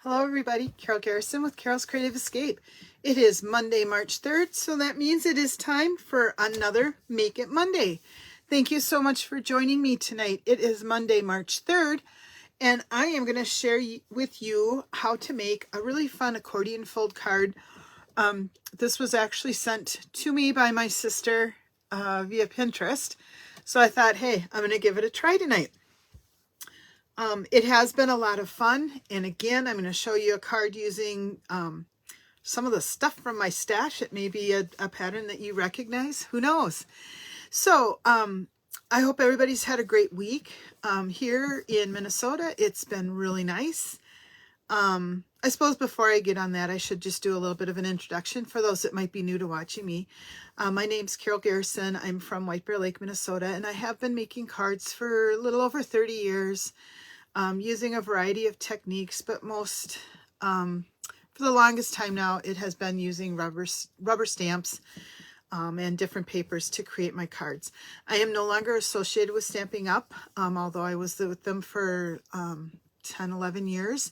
Hello everybody, Carol Garrison with Carol's Creative Escape. It is Monday, March 3rd, so that means it is time for another Make It Monday. Thank you so much for joining me tonight. It is Monday, March 3rd, and I am going to share with you how to make a really fun accordion fold card. This was actually sent to me by my sister via Pinterest, so I thought, hey, I'm going to give it a try tonight. It has been a lot of fun, and again, I'm going to show you a card using some of the stuff from my stash. It may be a pattern that you recognize. Who knows? So I hope everybody's had a great week. Here in Minnesota, it's been really nice. I suppose before I get on that, I should just do a little bit of an introduction for those that might be new to watching me. My name's Carol Garrison. I'm from White Bear Lake, Minnesota, and I have been making cards for a little over 30 years. Using a variety of techniques, but most, for the longest time now, it has been using rubber stamps and different papers to create my cards. I am no longer associated with Stampin Up, although I was with them for 10, 11 years.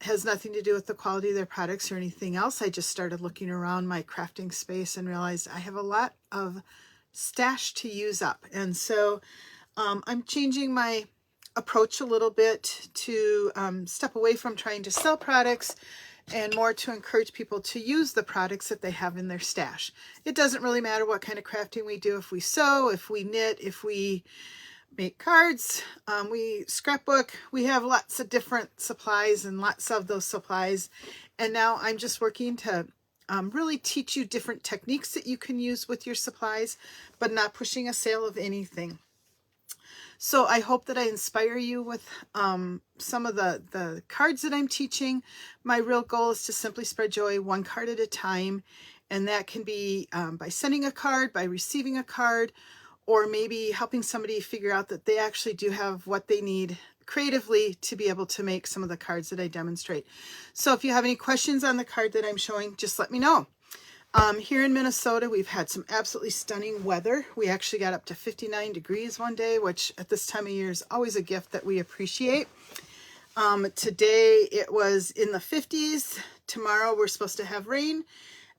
It has nothing to do with the quality of their products or anything else. I just started looking around my crafting space and realized I have a lot of stash to use up. And so I'm changing my approach a little bit to step away from trying to sell products and more to encourage people to use the products that they have in their stash. It doesn't really matter what kind of crafting we do. If we sew, if we knit, if we make cards, we scrapbook, we have lots of different supplies and lots of those supplies. And now I'm just working to really teach you different techniques that you can use with your supplies, but not pushing a sale of anything. So I hope that I inspire you with some of the cards that I'm teaching. My real goal is to simply spread joy one card at a time. And that can be by sending a card, by receiving a card, or maybe helping somebody figure out that they actually do have what they need creatively to be able to make some of the cards that I demonstrate. So if you have any questions on the card that I'm showing, just let me know. Here in Minnesota, we've had some absolutely stunning weather. We actually got up to 59 degrees one day, which at this time of year is always a gift that we appreciate. Today it was in the 50s. Tomorrow we're supposed to have rain.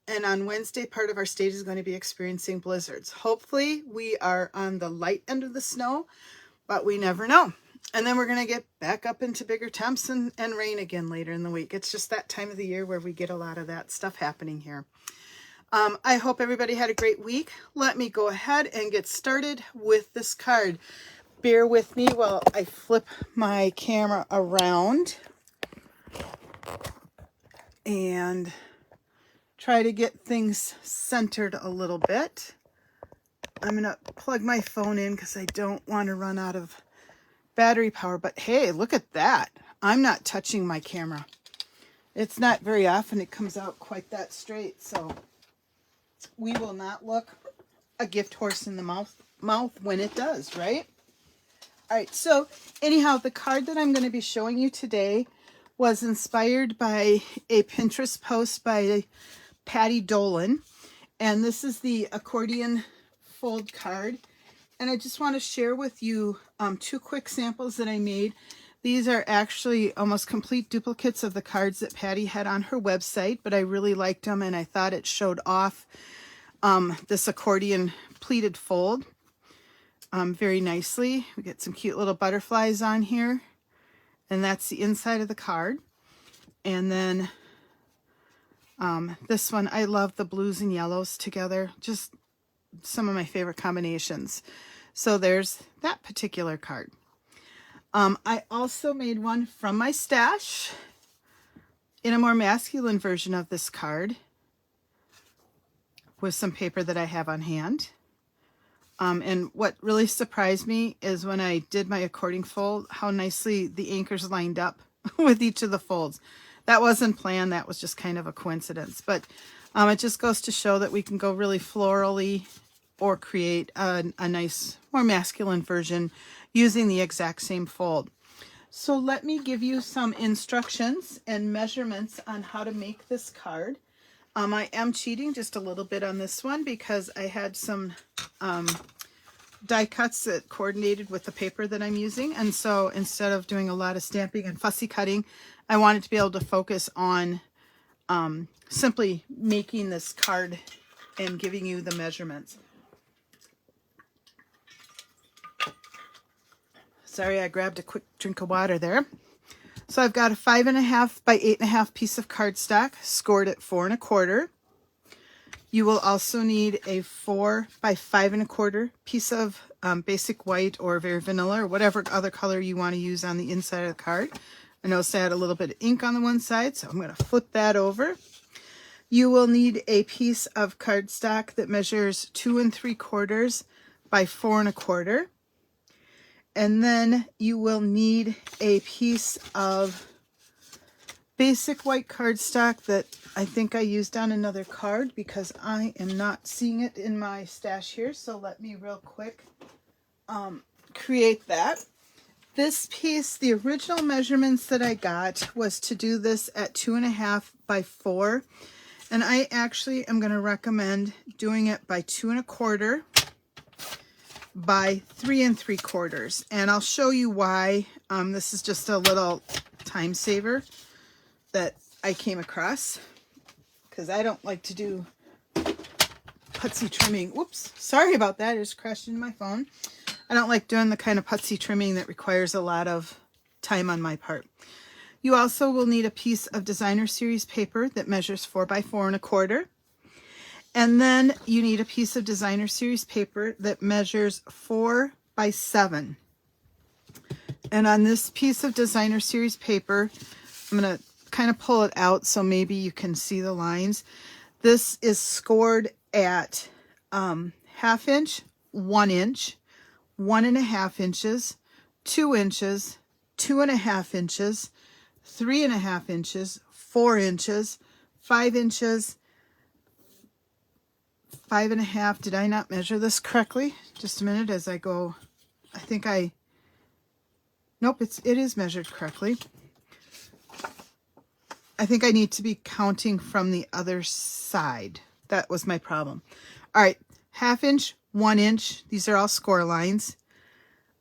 And on Wednesday, part of our state is going to be experiencing blizzards. Hopefully we are on the light end of the snow, but we never know. And then we're going to get back up into bigger temps and rain again later in the week. It's just that time of the year where we get a lot of that stuff happening here. I hope everybody had a great week. Let me go ahead and get started with this card. Bear with me while I flip my camera around and try to get things centered a little bit. I'm going to plug my phone in because I don't want to run out of battery power. But hey, look at that. I'm not touching my camera. It's not very often it comes out quite that straight, so we will not look a gift horse in the mouth when it does, right? All right, so anyhow, the card that I'm going to be showing you today was inspired by a Pinterest post by Patty Dolan, and this is the accordion fold card. And I just want to share with you two quick samples that I made. These are actually almost complete duplicates of the cards that Patty had on her website, but I really liked them and I thought it showed off this accordion pleated fold very nicely. We get some cute little butterflies on here, and that's the inside of the card. And then this one, I love the blues and yellows together, just some of my favorite combinations. So there's that particular card. I also made one from my stash in a more masculine version of this card with some paper that I have on hand. And what really surprised me is when I did my accordion fold, how nicely the anchors lined up with each of the folds. That wasn't planned, that was just kind of a coincidence. But it just goes to show that we can go really florally or create a nice, more masculine version using the exact same fold. So let me give you some instructions and measurements on how to make this card. I am cheating just a little bit on this one because I had some die cuts that coordinated with the paper that I'm using. And so instead of doing a lot of stamping and fussy cutting, I wanted to be able to focus on simply making this card and giving you the measurements. Sorry, I grabbed a quick drink of water there. So I've got a 5.5 by 8.5 piece of cardstock scored at 4 1/4. You will also need a 4 by 5 1/4 piece of basic white or very vanilla or whatever other color you want to use on the inside of the card. I noticed I had a little bit of ink on the one side, so I'm going to flip that over. You will need a piece of cardstock that measures 2 3/4 by 4 1/4. And then you will need a piece of basic white cardstock that I think I used on another card because I am not seeing it in my stash here. So let me real quick create that. This piece, the original measurements that I got was to do this at 2.5 by 4. And I actually am going to recommend doing it by 2 1/4 by 3 3/4. And I'll show you why. This is just a little time saver that I came across because I don't like to do putsy trimming. Whoops, sorry about that. I just crashed into my phone. I don't like doing the kind of putsy trimming that requires a lot of time on my part. You also will need a piece of designer series paper that measures 4 by 4 1/4. And then you need a piece of designer series paper that measures 4 by 7. And on this piece of designer series paper, I'm going to kind of pull it out so maybe you can see the lines. This is scored at 1/2 inch, 1 inch, 1.5 inches, 2 inches, 2.5 inches, 3.5 inches, 4 inches, 5 inches, 5.5. Did I not measure this correctly? Just a minute as I go. I think nope, it is measured correctly. I think I need to be counting from the other side. That was my problem. All right, 1/2 inch, 1 inch. These are all score lines.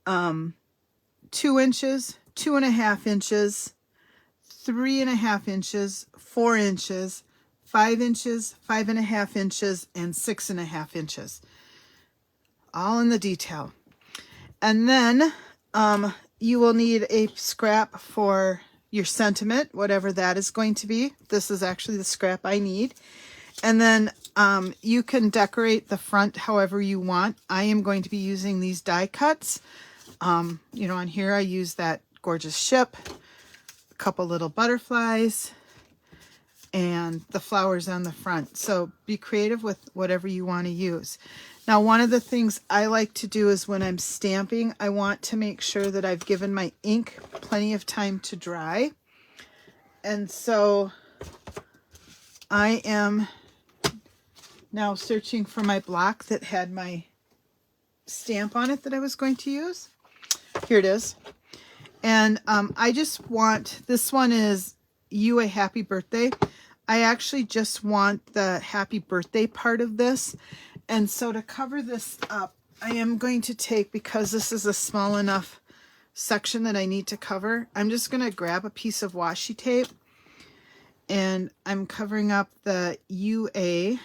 2 inches, 2.5 inches, 3.5 inches, 4 inches, 5 inches, 5.5 inches, and 6.5 inches. All in the detail. And then you will need a scrap for your sentiment, whatever that is going to be. This is actually the scrap I need. And then you can decorate the front however you want. I am going to be using these die cuts. You know, on here I use that gorgeous ship, a couple little butterflies, and the flowers on the front. So be creative with whatever you want to use. Now, one of the things I like to do is when I'm stamping, I want to make sure that I've given my ink plenty of time to dry. And so I am now searching for my block that had my stamp on it that I was going to use. Here it is. And I just want, this one is You a Happy Birthday. I actually just want the happy birthday part of this. And so to cover this up, I am going to take, because this is a small enough section that I need to cover, I'm just going to grab a piece of washi tape and I'm covering up the UA.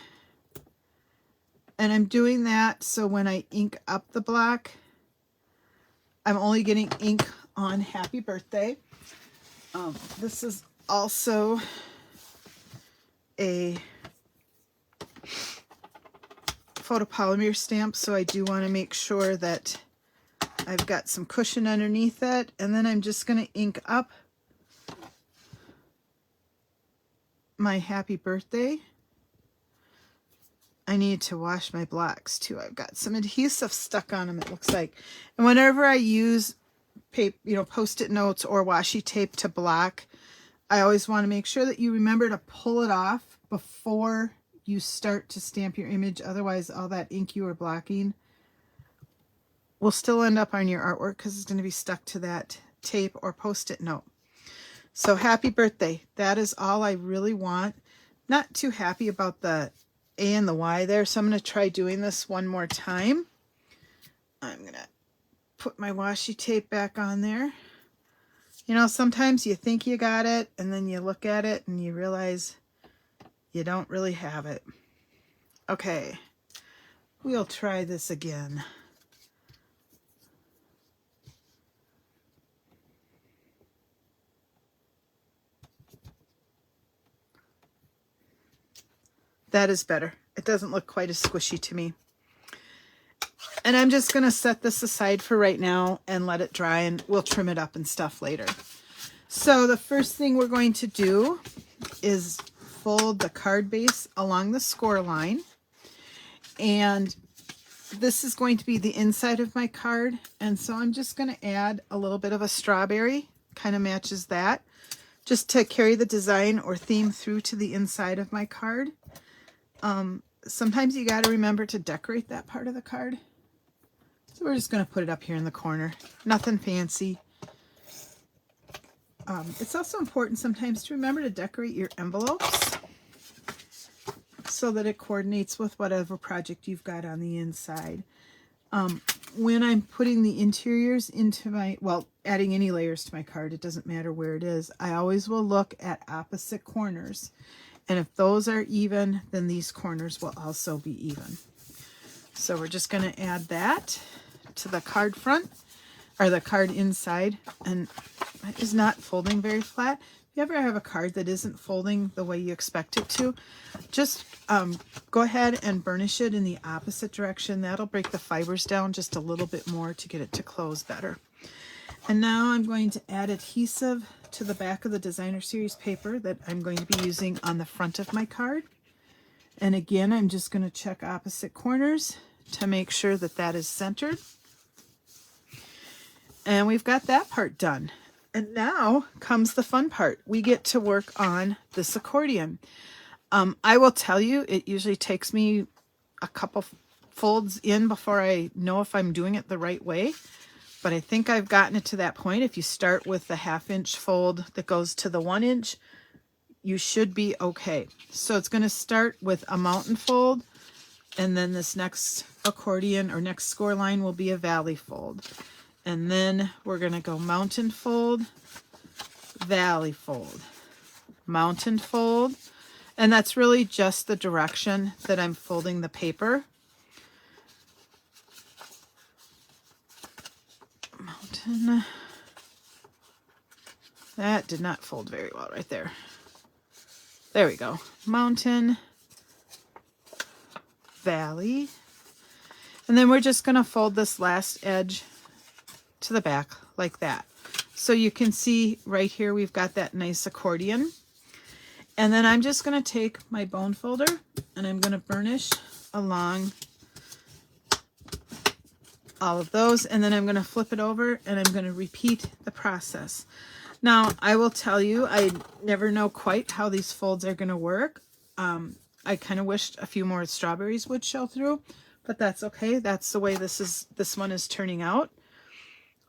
And I'm doing that so when I ink up the block, I'm only getting ink on happy birthday. This is also a photopolymer stamp, so I do want to make sure that I've got some cushion underneath it. And then I'm just going to ink up my happy birthday. I need to wash my blocks too. I've got some adhesive stuck on them, it looks like. And whenever I use paper, you know, Post-it notes or washi tape to block, I always want to make sure that you remember to pull it off before you start to stamp your image. Otherwise, all that ink you are blocking will still end up on your artwork because it's going to be stuck to that tape or Post-it note. So happy birthday. That is all I really want. Not too happy about the A and the Y there, so I'm going to try doing this one more time. I'm going to put my washi tape back on there. You know, sometimes you think you got it, and then you look at it and you realize you don't really have it. Okay, we'll try this again. That is better. It doesn't look quite as squishy to me. And I'm just going to set this aside for right now and let it dry, and we'll trim it up and stuff later. So the first thing we're going to do is fold the card base along the score line. And this is going to be the inside of my card. And so I'm just going to add a little bit of a strawberry, kind of matches that, just to carry the design or theme through to the inside of my card. Sometimes you got to remember to decorate that part of the card. So we're just going to put it up here in the corner. Nothing fancy. It's also important sometimes to remember to decorate your envelopes so that it coordinates with whatever project you've got on the inside. When I'm putting the interiors into my, well, adding any layers to my card, it doesn't matter where it is, I always will look at opposite corners. And if those are even, then these corners will also be even. So we're just going to add that to the card front, or the card inside, and it is not folding very flat. If you ever have a card that isn't folding the way you expect it to, just go ahead and burnish it in the opposite direction. That'll break the fibers down just a little bit more to get it to close better. And now I'm going to add adhesive to the back of the Designer Series paper that I'm going to be using on the front of my card. And again, I'm just going to check opposite corners to make sure that that is centered. And we've got that part done. And now comes the fun part. We get to work on this accordion. I will tell you, it usually takes me a couple folds in before I know if I'm doing it the right way. But I think I've gotten it to that point. If you start with the 1/2 inch fold that goes to the 1 inch, you should be okay. So it's going to start with a mountain fold, and then this next accordion or next score line will be a valley fold. And then we're going to go mountain fold, valley fold, mountain fold. And that's really just the direction that I'm folding the paper. Mountain. That did not fold very well right there. There we go. Mountain, valley. And then we're just going to fold this last edge to the back like that. So you can see right here we've got that nice accordion. And then I'm just going to take my bone folder and I'm going to burnish along all of those, and then I'm going to flip it over and I'm going to repeat the process. Now I will tell you, I never know quite how these folds are going to work. I kind of wished a few more strawberries would show through, but that's okay. That's the way this one is turning out.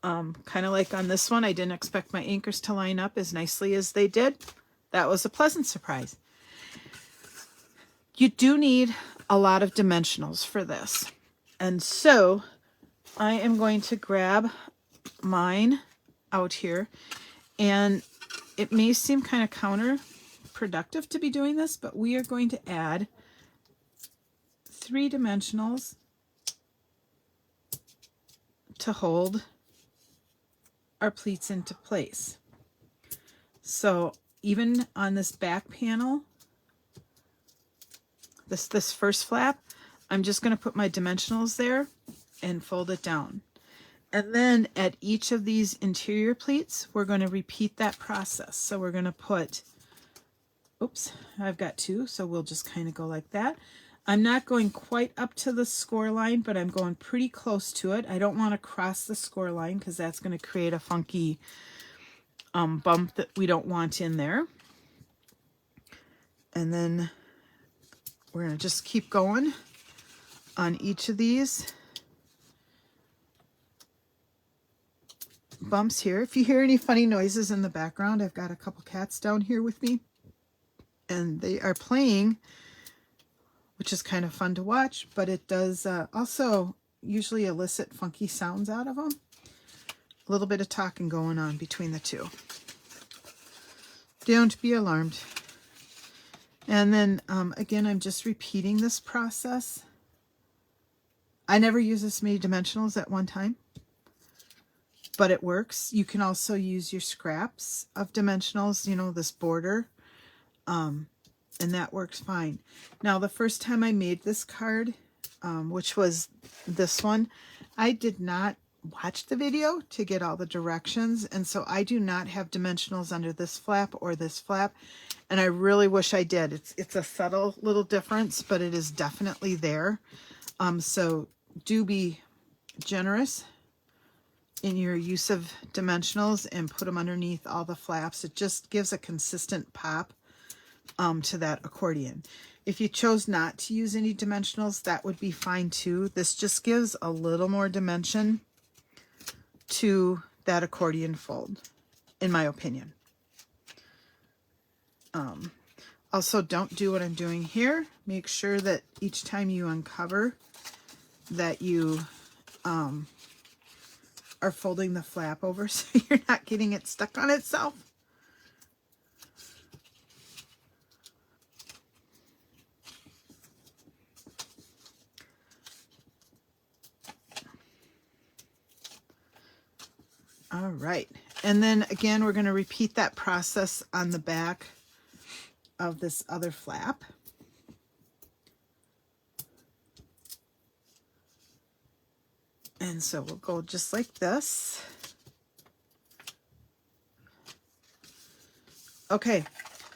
Kind of like on this one, I didn't expect my anchors to line up as nicely as they did. That was a pleasant surprise. You do need a lot of dimensionals for this. And so I am going to grab mine out here, and it may seem kind of counterproductive to be doing this, but we are going to add 3 dimensionals to hold our pleats into place. So even on this back panel, this first flap, I'm just going to put my dimensionals there and fold it down. And then at each of these interior pleats, we're going to repeat that process. So we're going to put, oops, I've got 2, so we'll just kind of go like that. I'm not going quite up to the score line, but I'm going pretty close to it. I don't want to cross the score line because that's going to create a funky bump that we don't want in there. And then we're going to just keep going on each of these bumps here. If you hear any funny noises in the background, I've got a couple cats down here with me, and they are playing, which is kind of fun to watch, but it does also usually elicit funky sounds out of them. a little bit of talking going on between the two. Don't be alarmed. And then again, I'm just repeating this process. I never use this many dimensionals at one time, but it works. You can also use your scraps of dimensionals, you know, this border, and that works fine. Now, the first time I made this card, which was this one, I did not watch the video to get all the directions, and so I do not have dimensionals under this flap or this flap, and I really wish I did. It's a subtle little difference, but it is definitely there. So do be generous in your use of dimensionals and put them underneath all the flaps. It just gives a consistent pop to that accordion. If you chose not to use any dimensionals, that would be fine too. This just gives a little more dimension to that accordion fold, in my opinion. Also, don't do what I'm doing here. Make sure that each time you uncover that you are folding the flap over so you're not getting it stuck on itself. All right, and then again, we're going to repeat that process on the back of this other flap. And so we'll go just like this. Okay,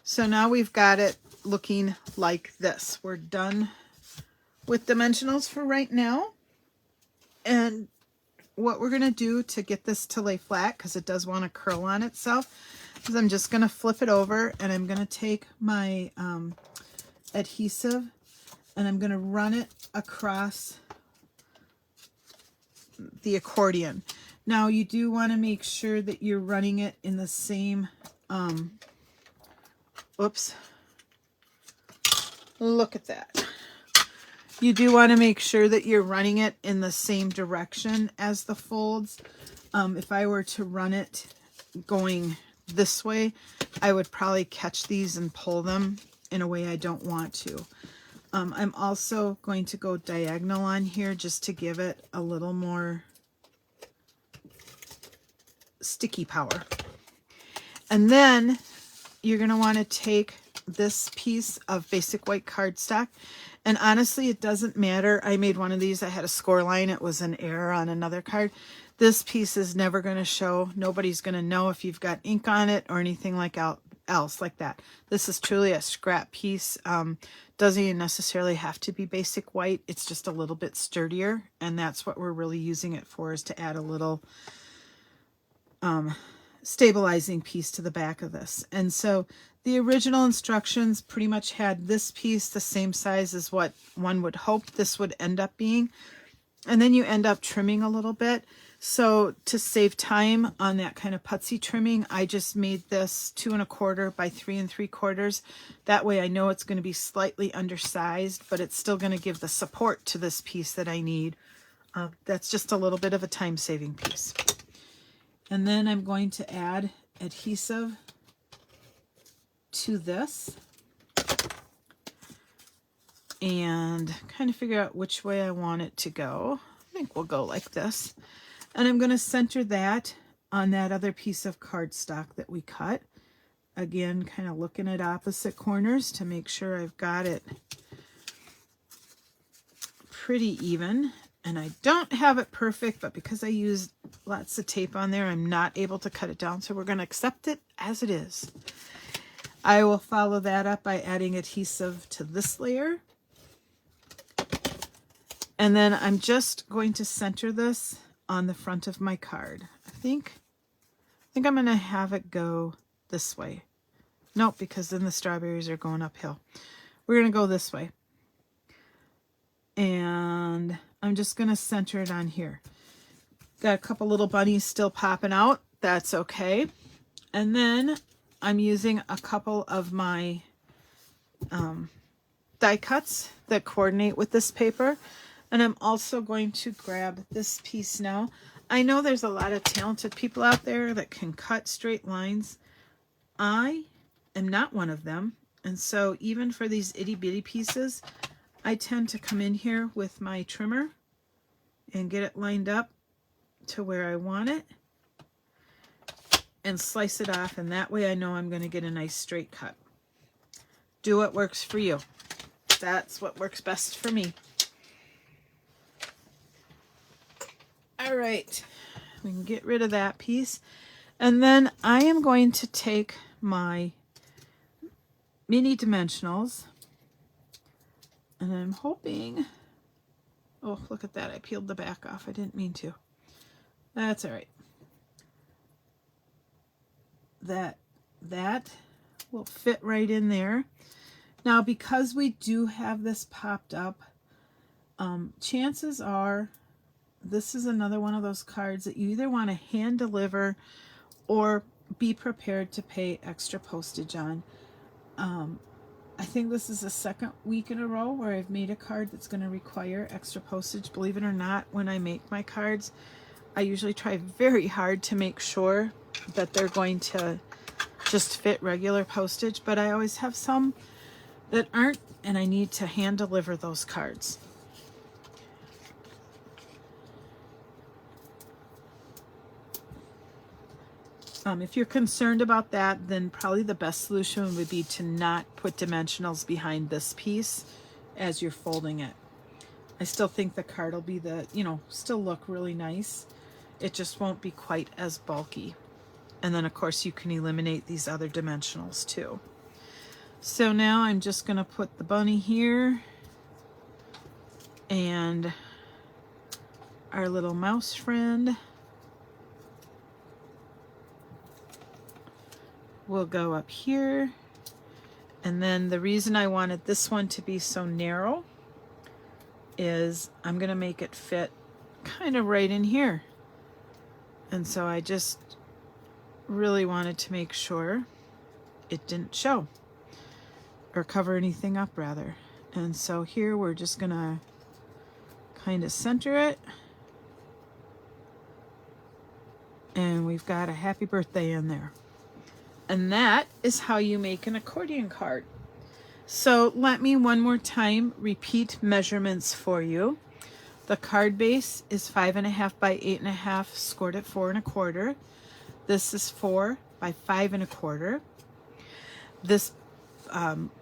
so now we've got it looking like this. We're done with dimensionals for right now. And what we're going to do to get this to lay flat, because it does want to curl on itself, is I'm just going to flip it over, and I'm going to take my adhesive and I'm going to run it across the accordion. Now you do want to make sure that you're running it in the same oops, look at that. You do want to make sure that you're running it in the same direction as the folds. If I were to run it going this way, I would probably catch these and pull them in a way I don't want to. I'm also going to go diagonal on here just to give it a little more sticky power. And then you're going to want to take this piece of basic white cardstock, and honestly it doesn't matter. I made one of these, I had a score line, it was an error on another card. This piece is never going to show. Nobody's going to know if you've got ink on it or anything like else like that. This is truly a scrap piece. Doesn't even necessarily have to be basic white. It's just a little bit sturdier, and that's what we're really using it for, is to add a little stabilizing piece to the back of this. And so the original instructions pretty much had this piece the same size as what one would hope this would end up being, and then you end up trimming a little bit. So to save time on that kind of putsy trimming, I just made this 2 1/4 by 3 3/4. That way I know it's going to be slightly undersized, but it's still going to give the support to this piece that I need. That's just a little bit of a time-saving piece. And then I'm going to add adhesive to this and kind of figure out which way I want it to go. I think we'll go like this. And I'm going to center that on that other piece of cardstock that we cut. Again, kind of looking at opposite corners to make sure I've got it pretty even. And I don't have it perfect, but because I used lots of tape on there, I'm not able to cut it down. So we're going to accept it as it is. I will follow that up by adding adhesive to this layer. And then I'm just going to center this on the front of my card. I think I'm going to have it go this way. Nope, because then the strawberries are going uphill. We're going to go this way. And I'm just going to center it on here. Got a couple little bunnies still popping out. That's okay. And then I'm using a couple of my die cuts that coordinate with this paper. And I'm also going to grab this piece now. I know there's a lot of talented people out there that can cut straight lines. I am not one of them. And so even for these itty bitty pieces, I tend to come in here with my trimmer and get it lined up to where I want it and slice it off, and that way I know I'm going to get a nice straight cut. Do what works for you. That's what works best for me. All right, we can get rid of that piece. And then I am going to take my mini dimensionals, and I'm hoping, oh, look at that, I peeled the back off. I didn't mean to. That's all right. That will fit right in there. Now, because we do have this popped up, chances are this is another one of those cards that you either want to hand deliver or be prepared to pay extra postage on. I think this is the second week in a row where I've made a card that's going to require extra postage. Believe it or not, when I make my cards, I usually try very hard to make sure that they're going to just fit regular postage, but I always have some that aren't, and I need to hand deliver those cards. If you're concerned about that, then probably the best solution would be to not put dimensionals behind this piece as you're folding it. I still think the card will be still look really nice. It just won't be quite as bulky. And then of course you can eliminate these other dimensionals too. So now I'm just going to put the bunny here and our little mouse friend will go up here. And then the reason I wanted this one to be so narrow is I'm going to make it fit kind of right in here. And so I just really wanted to make sure it didn't show or cover anything up rather. And so here we're just going to kind of center it. And we've got a happy birthday in there. And that is how you make an accordion card. So let me one more time repeat measurements for you. The card base is 5.5 by 8.5, scored at 4 1/4. This is 4 by 5 1/4. This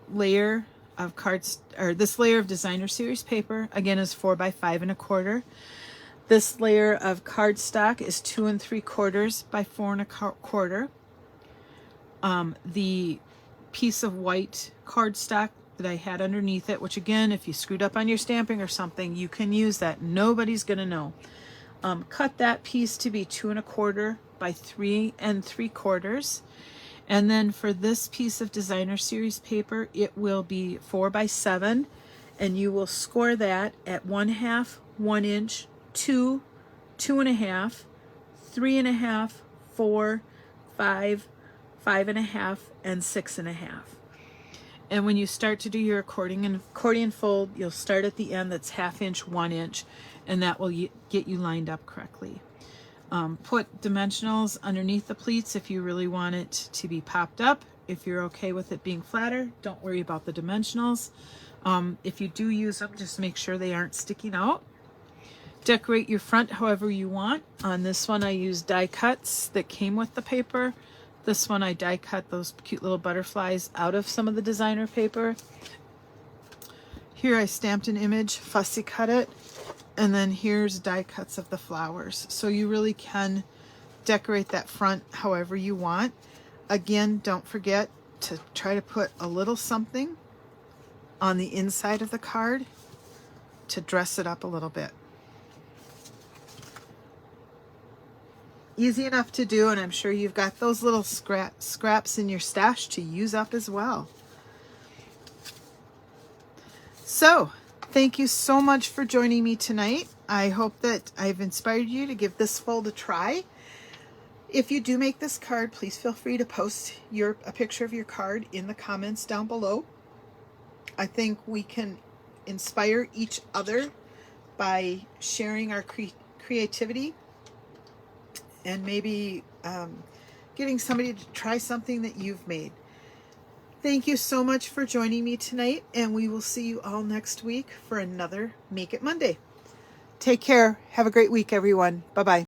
layer of cards, or this layer of designer series paper, again is 4 by 5 1/4. This layer of cardstock is 2 3/4 by 4 1/4. The piece of white cardstock that I had underneath it, which again, if you screwed up on your stamping or something, you can use that. Nobody's gonna know. Cut that piece to be 2 1/4 by 3 3/4. And then for this piece of designer series paper, it will be 4 by 7, and you will score that at 1/2, 1 inch, 2, 2 1/2, 3 1/2, 4, 5, 5 1/2, and 6 1/2. And when you start to do your accordion fold, you'll start at the end that's 1/2 inch, 1 inch, and that will get you lined up correctly. Put dimensionals underneath the pleats if you really want it to be popped up. If you're okay with it being flatter, don't worry about the dimensionals. If you do use them, just make sure they aren't sticking out. Decorate your front however you want. On this one I used die cuts that came with the paper. This one I die cut those cute little butterflies out of some of the designer paper. Here I stamped an image, fussy cut it, and then here's die cuts of the flowers. So you really can decorate that front however you want. Again, don't forget to try to put a little something on the inside of the card to dress it up a little bit. Easy enough to do, and I'm sure you've got those little scraps in your stash to use up as well. So, thank you so much for joining me tonight. I hope that I've inspired you to give this fold a try. If you do make this card, please feel free to post a picture of your card in the comments down below. I think we can inspire each other by sharing our creativity and maybe getting somebody to try something that you've made. Thank you so much for joining me tonight, and we will see you all next week for another Make It Monday. Take care. Have a great week, everyone. Bye-bye.